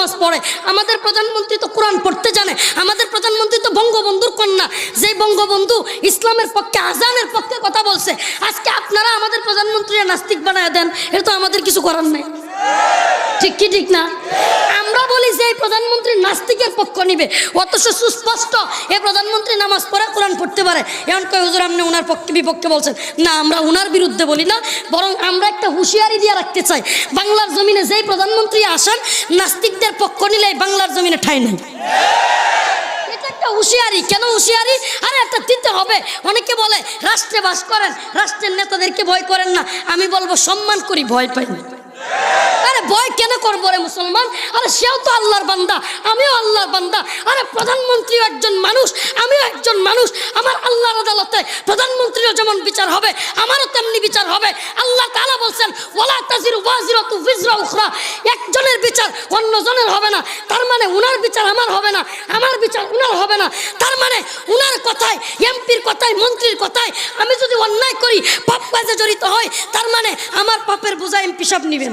নামাজ পড়ে। আমাদের প্রধানমন্ত্রী তো কোরআন পড়তে জানে, আমাদের প্রধানমন্ত্রী তো বঙ্গবন্ধুর কন্যা, যেই বঙ্গবন্ধু ইসলামের পক্ষে আজানের পক্ষে কথা বলছে। আজকে আপনারা আমাদের প্রধানমন্ত্রীরা নাস্তিক বানায় দেন, এটা তো আমাদের কিছু করার নেই। ঠিক কি ঠিক না? আমরা বলি যে এই প্রধানমন্ত্রী নাস্তিকের পক্ষ নিবে, অথচ সুস্পষ্ট এই প্রধানমন্ত্রী নামাজ পড়ে কোরআন পড়তে পারে। এখন কয় হুজুর আপনি ওনার পক্ষে বিপক্ষে বলছেন। না, আমরা ওনার বিরুদ্ধে বলি না, বরং আমরা একটা হুঁশিয়ারি দিয়ে রাখতে চাই, বাংলার জমিনে যেই প্রধানমন্ত্রী আসেন নাস্তিকদের পক্ষ নিলে বাংলার জমিনে ঠাঁই নেই। হুঁশিয়ারি। কেন হুঁশিয়ারি? আরে একটা দিতে হবে। অনেকে বলে রাষ্ট্রে বাস করেন, রাষ্ট্রের নেতাদেরকে ভয় করেন না। আমি বলবো সম্মান করি, ভয় পাই না। আরে ভয় কেন করবো রে মুসলমান? আরে সেও তো আল্লাহর বান্দা, আমিও আল্লাহর বান্দা। আরে প্রধানমন্ত্রীও একজন মানুষ, আমিও একজন মানুষ। আমার আল্লাহর আদালতে প্রধানমন্ত্রীরও যেমন বিচার হবে, আমারও তেমনি বিচার হবে। আল্লাহ তাআলা বলছেন ওয়ালা তাজিরু ওয়াজিরাতু বিজরা উখরা, একজনের বিচার অন্যজনের হবে না। তার মানে উনার বিচার আমার হবে না, আমার বিচার উনার হবে না। তার মানে উনার কথায়, এমপির কথায়, মন্ত্রীর কথায় আমি যদি অন্যায় করি, পাপ কাজে জড়িত হয়, তার মানে আমার পাপের বোঝা এমপি সাহেব নিবেন।